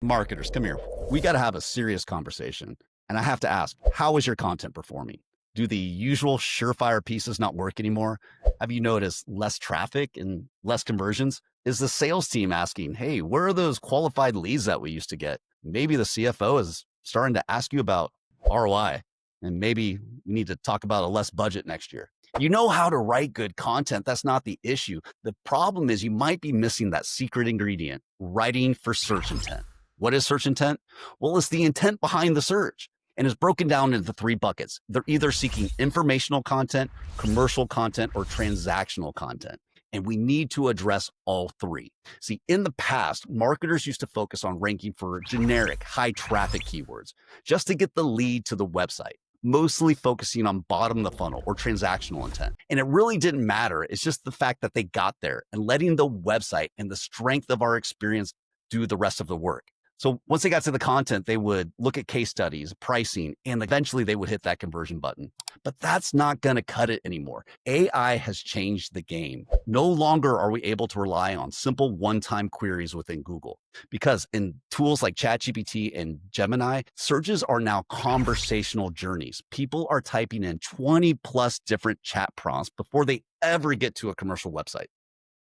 Marketers, come here. We got to have a serious conversation. And I have to ask, how is your content performing? Do the usual surefire pieces not work anymore? Have you noticed less traffic and less conversions? Is the sales team asking, hey, where are those qualified leads that we used to get? Maybe the CFO is starting to ask you about ROI, and maybe we need to talk about a less budget next year. You know how to write good content. That's not the issue. The problem is you might be missing that secret ingredient, writing for search intent. What is search intent? Well, it's the intent behind the search and is broken down into three buckets. They're either seeking informational content, commercial content, or transactional content. And we need to address all three. See, in the past, marketers used to focus on ranking for generic, high traffic keywords just to get the lead to the website, mostly focusing on bottom of the funnel or transactional intent. And it really didn't matter. It's just the fact that they got there and letting the website and the strength of our experience do the rest of the work. So once they got to the content, they would look at case studies, pricing, and eventually they would hit that conversion button. But that's not going to cut it anymore. AI has changed the game. No longer are we able to rely on simple one-time queries within Google, because in tools like ChatGPT and Gemini, searches are now conversational journeys. People are typing in 20 plus different chat prompts before they ever get to a commercial website.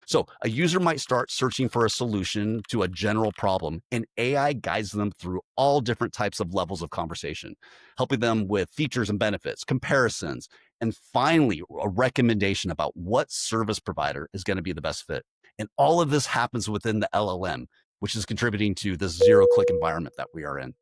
So a user might start searching for a solution to a general problem, and AI guides them through all different types of levels of conversation, helping them with features and benefits, comparisons, and finally, a recommendation about what service provider is going to be the best fit. And all of this happens within the LLM, which is contributing to this zero-click environment that we are in.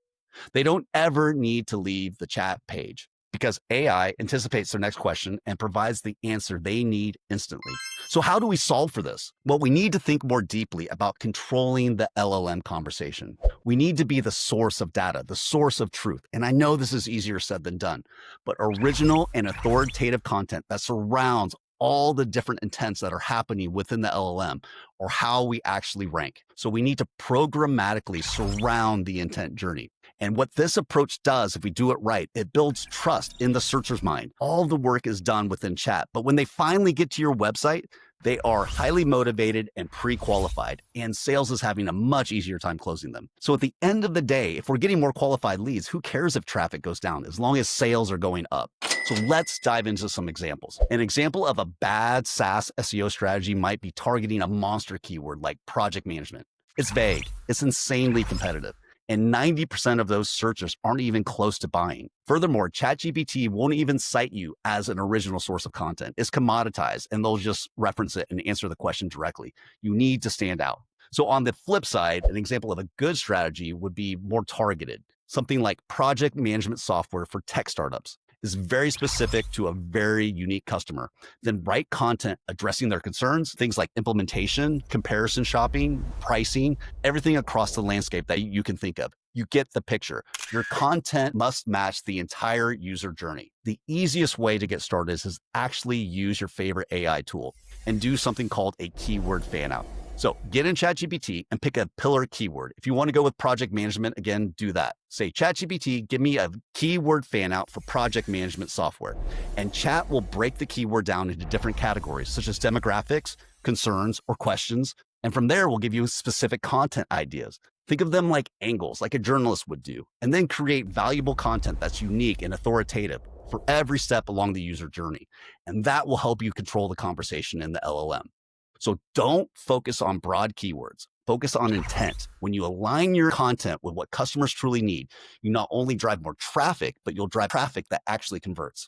They don't ever need to leave the chat page because AI anticipates their next question and provides the answer they need instantly. So how do we solve for this? Well, we need to think more deeply about controlling the LLM conversation. We need to be the source of data, the source of truth. And I know this is easier said than done, but original and authoritative content that surrounds all the different intents that are happening within the LLM or how we actually rank. So we need to programmatically surround the intent journey. And what this approach does, if we do it right, it builds trust in the searcher's mind. All the work is done within chat, but when they finally get to your website, they are highly motivated and pre-qualified, and sales is having a much easier time closing them. So at the end of the day, if we're getting more qualified leads, who cares if traffic goes down as long as sales are going up? So let's dive into some examples. An example of a bad SaaS SEO strategy might be targeting a monster keyword like project management. It's vague, it's insanely competitive, and 90% of those searchers aren't even close to buying. Furthermore, ChatGPT won't even cite you as an original source of content. It's commoditized, and they'll just reference it and answer the question directly. You need to stand out. So on the flip side, an example of a good strategy would be more targeted. Something like project management software for tech startups is very specific to a very unique customer. Then write content addressing their concerns, things like implementation, comparison shopping, pricing, everything across the landscape that you can think of. You get the picture. Your content must match the entire user journey. The easiest way to get started is actually use your favorite AI tool and do something called a keyword fan out. So get in ChatGPT and pick a pillar keyword. If you want to go with project management, again, do that. Say, ChatGPT, give me a keyword fan out for project management software. And Chat will break the keyword down into different categories, such as demographics, concerns, or questions. And from there, we'll give you specific content ideas. Think of them like angles, like a journalist would do, and then create valuable content that's unique and authoritative for every step along the user journey. And that will help you control the conversation in the LLM. So don't focus on broad keywords. Focus on intent. When you align your content with what customers truly need, you not only drive more traffic, but you'll drive traffic that actually converts.